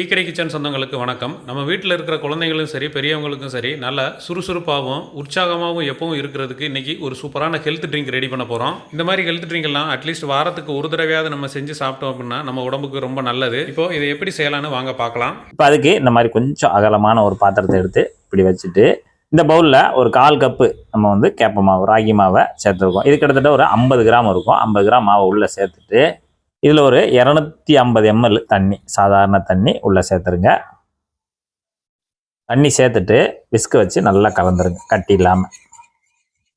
Tea கடை kitchen சொந்தங்களுக்கு வணக்கம். நம்ம வீட்டில் இருக்கிற குழந்தைங்களும் சரி, பெரியவங்களுக்கும் சரி, நல்ல சுறுசுறுப்பாகவும் உற்சாகமாகவும் எப்பவும் இருக்கிறதுக்கு இன்றைக்கி ஒரு சூப்பரான ஹெல்த் ட்ரிங்க் ரெடி பண்ண போகிறோம். இந்த மாதிரி ஹெல்த் ட்ரிங்க் எல்லாம் அட்லீஸ்ட் வாரத்துக்கு ஒரு தடவையாவது நம்ம செஞ்சு சாப்பிட்டோம் அப்படின்னா நம்ம உடம்புக்கு ரொம்ப நல்லது. இப்போது இதை எப்படி செய்யலான்னு வாங்க பார்க்கலாம். இப்போ அதுக்கு இந்த மாதிரி கொஞ்சம் அகலமான ஒரு பாத்திரத்தை எடுத்து இப்படி வச்சுட்டு இந்த பவுலில் ஒரு 1/4 கப்பு நம்ம வந்து கேப்ப மாவு, ராகி மாவை சேர்த்துருக்கோம். இது கிட்டத்தட்ட ஒரு 50 கிராம் இருக்கும். 50 கிராம் மாவை உள்ளே சேர்த்துட்டு இதில் ஒரு 250 ml தண்ணி, சாதாரண தண்ணி உள்ளே சேர்த்துருங்க. தண்ணி சேர்த்துட்டு விஸ்க் வச்சு நல்லா கலந்துருங்க, கட்டி இல்லாமல்.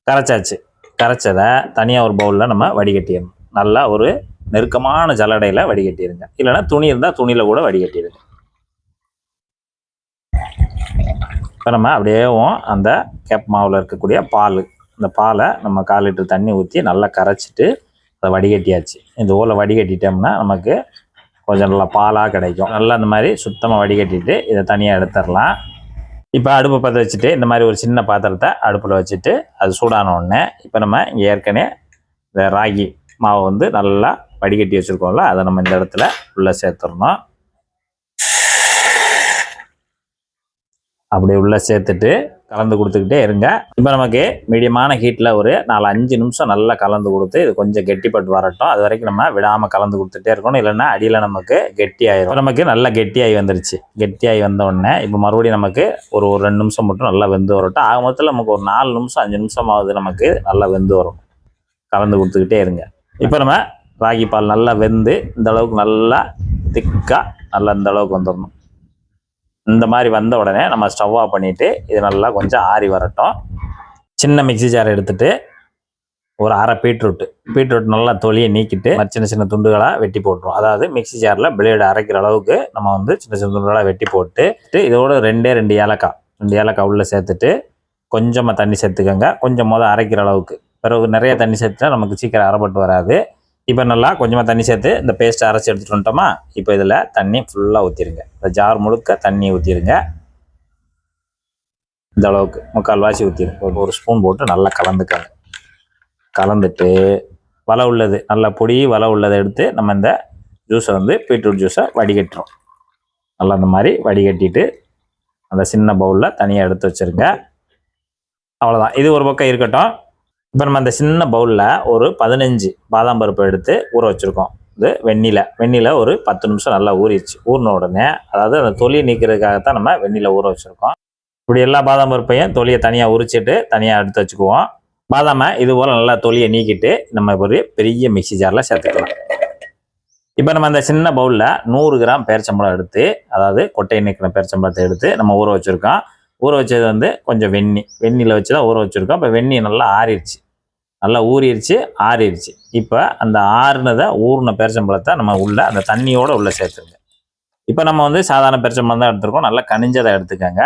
கரைச்சாச்சு. கரைச்சதை தனியாக ஒரு பவுலில் நம்ம வடிகட்டிடணும். நல்லா ஒரு நெருக்கமான ஜல்லடையில் வடிகட்டிடுங்க. இல்லைன்னா துணி இருந்தால் துணியில் கூட வடிகட்டிடுங்க. இப்போ நம்ம அப்படியேவும் அந்த கேப் மாவில் இருக்கக்கூடிய பால், இந்த பாலை நம்ம 1/4 லிட்டர் தண்ணி ஊற்றி நல்லா கரைச்சிட்டு அதை வடிகட்டியாச்சு. இந்த ஊரில் வடிகட்டிட்டோம்னா நமக்கு கொஞ்சம் நல்லா பாலாக கிடைக்கும். நல்லா இந்த மாதிரி சுத்தமாக வடிகட்டிட்டு இதை தனியாக எடுத்துடலாம். இப்போ அடுப்பை பற்ற வச்சுட்டு இந்த மாதிரி ஒரு சின்ன பாத்திரத்தை அடுப்பில் வச்சுட்டு அது சூடான உடனே இப்போ நம்ம இங்கே ஏற்கனவே இந்த ராகி மாவை வந்து நல்லா வடிகட்டி வச்சுருக்கோம்ல, அதை நம்ம இந்த இடத்துல உள்ளே சேர்த்துடணும். அப்படி உள்ளே சேர்த்துட்டு கலந்து கொடுத்துக்கிட்டே இருங்க. இப்போ நமக்கு மீடியமான ஹீட்டில் ஒரு 4-5 நிமிஷம் நல்லா கலந்து கொடுத்து இது கொஞ்சம் கெட்டிப்பட்டு வரட்டும். அது வரைக்கும் நம்ம விடாமல் கலந்து கொடுத்துட்டே இருக்கணும். இல்லைன்னா அடியில் நமக்கு கெட்டியாயிரும். நமக்கு நல்லா கெட்டியாகி வந்துருச்சு. கெட்டியாகி வந்த உடனே இப்போ மறுபடியும் நமக்கு ஒரு 2 நிமிஷம் மட்டும் நல்லா வெந்து வரட்டும். ஆக மொத்தத்தில் நமக்கு ஒரு 4 நிமிஷம் 5 நிமிஷமாவது நமக்கு நல்லா வெந்து வரும். கலந்து கொடுத்துக்கிட்டே இருங்க. இப்போ நம்ம ராகி பால் நல்லா வெந்து இந்த அளவுக்கு நல்லா திக்காக நல்லா இந்த அளவுக்கு வந்துடணும். இந்த மாதிரி வந்த உடனே நம்ம ஸ்டவ் ஆஃப் பண்ணிவிட்டு இது நல்லா கொஞ்சம் ஆறி வரட்டும். சின்ன மிக்சி ஜார் எடுத்துகிட்டு ஒரு அரை பீட்ரூட் நல்லா தொலியை நீக்கிட்டு சின்ன சின்ன துண்டுகளாக வெட்டி போட்டுரும். அதாவது மிக்சி ஜாரில் பிளேடு அரைக்கிற அளவுக்கு நம்ம வந்து சின்ன சின்ன துண்டுகளாக வெட்டி போட்டு இதோட 2 ஏலக்காய் உள்ளே சேர்த்துட்டு கொஞ்சமாக தண்ணி சேர்த்துக்கோங்க. கொஞ்சம் அரைக்கிற அளவுக்கு. பிறகு நிறைய தண்ணி சேர்த்துட்டா நமக்கு சீக்கிரம் அரைப்பட்டு வராது. இப்போ நல்லா கொஞ்சமாக தண்ணி சேர்த்து இந்த பேஸ்ட்டை அரைச்சி எடுத்துகிட்டு வந்துட்டோமா. இப்போ இதில் தண்ணி ஃபுல்லாக ஊற்றிடுங்க. இந்த ஜார் முழுக்க தண்ணி ஊற்றிடுங்க. இந்த அளவுக்கு 3/4 வாசி ஊற்றிடுங்க. ஒரு ஸ்பூன் போட்டு நல்லா கலந்துக்கோங்க. கலந்துட்டு வலை உள்ளது, நல்லா பொடி வலை உள்ளதை எடுத்து நம்ம இந்த ஜூஸை வந்து பீட்ரூட் ஜூஸை வடிகட்டுறோம். நல்லா இந்த மாதிரி வடிகட்டிட்டு அந்த சின்ன பவுலில் தனியாக எடுத்து வச்சுருங்க. அவ்வளோதான். இது ஒரு பக்கம் இருக்கட்டும். இப்போ நம்ம அந்த சின்ன பவுலில் ஒரு 15 பாதாம் பருப்பு எடுத்து ஊற வச்சுருக்கோம். இது வெந்நில ஒரு 10 நிமிஷம் நல்லா ஊறிடுச்சு. ஊறின உடனே, அதாவது அந்த தொலியை நீக்கிறதுக்காகத்தான் நம்ம வெந்நில ஊற வச்சுருக்கோம். இப்படி எல்லா பாதாம் பருப்பையும் தொலியை தனியாக உரிச்சிட்டு தனியாக எடுத்து வச்சுக்குவோம். பாதாமை இது போல் நல்லா தொலியை நீக்கிட்டு நம்ம ஒரு பெரிய மிக்சி ஜாரில் சேர்த்துக்கலாம். இப்போ நம்ம அந்த சின்ன பவுலில் 100 கிராம் பேரிச்சம்பழம் எடுத்து, அதாவது கொட்டையை நீக்கிற பேரிச்சம்பழத்தை எடுத்து நம்ம ஊற வச்சுருக்கோம். ஊற வச்சது வந்து கொஞ்சம் வெந்நில வச்சு தான் ஊற வச்சுருக்கோம். இப்போ வெந்நி நல்லா ஆறிடுச்சு, நல்லா ஆறிடுச்சு. இப்போ அந்த ஊறின பேரிச்சம்பழத்தை நம்ம உள்ளே அந்த தண்ணியோடு உள்ளே சேர்த்துருங்க. இப்போ நம்ம வந்து சாதாரண பேரிச்சம்பழம் தான் எடுத்துருக்கோம். நல்லா கனிஞ்சதை எடுத்துக்கோங்க.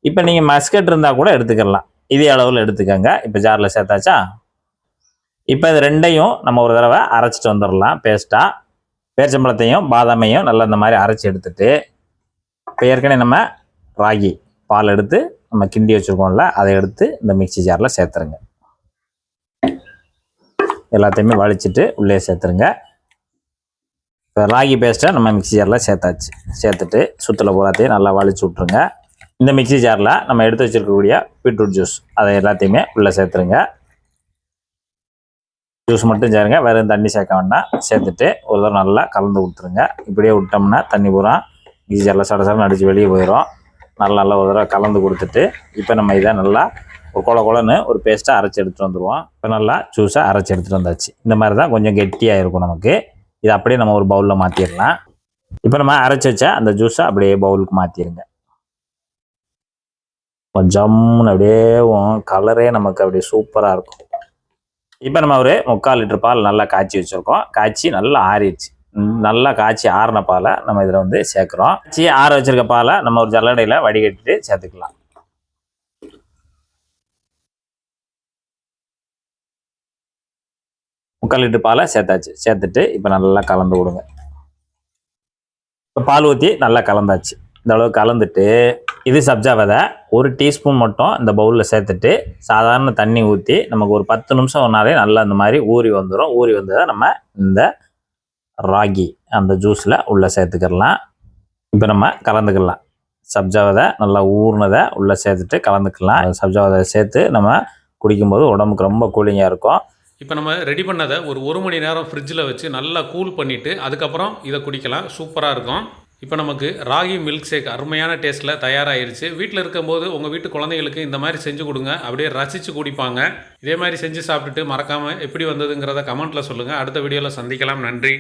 இப்போ நீங்கள் மஸ்கட் இருந்தால் கூட எடுத்துக்கலாம். இதே அளவில் எடுத்துக்கோங்க. இப்போ ஜாரில் சேர்த்தாச்சா. இப்போ இது ரெண்டையும் நம்ம ஒரு தடவை அரைச்சிட்டு வந்துடலாம் பேஸ்ட்டாக. பேரிச்சம்பழத்தையும் பாதாமையும் நல்லா இந்த மாதிரி அரைச்சி எடுத்துட்டு இப்போ ஏற்கனவே நம்ம ராகி பால் எடுத்து நம்ம கிண்டி வச்சுருக்கோம்ல, அதை எடுத்து இந்த மிக்சி ஜாரில் சேர்த்துருங்க. எல்லாத்தையுமே வலிச்சிட்டு உள்ளே சேர்த்துருங்க. இப்போ ராகி பேஸ்ட்டை நம்ம மிக்சி ஜாரில் சேர்த்தாச்சு. சேர்த்துட்டு சுற்றில் பூராத்தையும் நல்லா வலிச்சு விட்ருங்க. இந்த மிக்சி ஜாரில் நம்ம எடுத்து வச்சுருக்கக்கூடிய பீட்ரூட் ஜூஸ் அதை எல்லாத்தையுமே உள்ளே சேர்த்துருங்க. ஜூஸ் மட்டும் சேருங்க, வேறு தண்ணி சேர்க்க வேண்டாம். சேர்த்துட்டு ஒரு தடவை நல்லா கலந்து கொடுத்துருங்க. இப்படியே விட்டோம்னா தண்ணி பூரா மிக்சி ஜாரில் சடசடன்னு அடித்து வெளியே போயிடும். நல்லா ஒரு தடவை கலந்து கொடுத்துட்டு இப்போ நம்ம இதை நல்லா ஒரு கொலன்னு ஒரு பேஸ்ட்டாக அரைச்சி எடுத்துகிட்டு வந்துடுவோம். இப்போ நல்லா ஜூஸை அரைச்சி எடுத்துகிட்டு வந்தாச்சு. இந்த மாதிரி தான் கொஞ்சம் கெட்டியாக இருக்கும் நமக்கு. இதை அப்படியே நம்ம ஒரு பவுலில் மாற்றிடலாம். இப்போ நம்ம அரைச்சி வச்ச அந்த ஜூஸை அப்படியே பவுலுக்கு மாற்றிடுங்க. ஜம்முன்னு அப்படியே கலரே நமக்கு அப்படியே சூப்பராக இருக்கும். இப்போ நம்ம ஒரு 3/4 லிட்டர் பால் நல்லா காய்ச்சி வச்சுருக்கோம். காய்ச்சி நல்லா ஆறிடுச்சு. நல்லா காய்ச்சி ஆறின பாலை நம்ம இதில் வந்து சேர்க்குறோம். காய்ச்சி ஆற வச்சுருக்க பாலை நம்ம ஒரு ஜல்லடையில் வடிகட்டிட்டு சேர்த்துக்கலாம். முக்கால் லிட்டர் பாலை சேர்த்தாச்சு. சேர்த்துட்டு இப்போ நல்லா கலந்து விடுங்க. இப்போ பால் ஊற்றி நல்லா கலந்தாச்சு. இந்த அளவுக்கு கலந்துட்டு இது சப்ஜா விதை 1 டீஸ்பூன் மட்டும் இந்த பவுலில் சேர்த்துட்டு சாதாரண தண்ணி ஊற்றி நமக்கு ஒரு 10 நிமிஷம் ஒன்றாலே நல்லா இந்த மாதிரி ஊறி வந்துடும். ஊறி வந்ததை நம்ம இந்த ராகி அந்த ஜூஸில் உள்ளே சேர்த்துக்கிடலாம். இப்போ நம்ம கலந்துக்கலாம். சப்ஜா விதை நல்லா ஊறினதை உள்ளே சேர்த்துட்டு கலந்துக்கலாம். சப்ஜா விதை சேர்த்து நம்ம குடிக்கும்போது உடம்புக்கு ரொம்ப கூலிங்காக இருக்கும். இப்போ நம்ம ரெடி பண்ணதை ஒரு மணி நேரம் ஃப்ரிட்ஜில் வச்சு நல்லா கூல் பண்ணிவிட்டு அதுக்கப்புறம் இதை குடிக்கலாம். சூப்பராக இருக்கும். இப்போ நமக்கு ராகி மில்க் ஷேக் அருமையான டேஸ்ட்டில் தயாராகிருச்சு. வீட்டில் இருக்கும்போது உங்கள் வீட்டு குழந்தைங்களுக்கு இந்த மாதிரி செஞ்சு கொடுங்க. அப்படியே ரசித்து குடிப்பாங்க. இதே மாதிரி செஞ்சு சாப்பிட்டுட்டு மறக்காமல் எப்படி வந்ததுங்கிறத கமெண்ட்டில் சொல்லுங்கள். அடுத்த வீடியோவில் சந்திக்கலாம். நன்றி.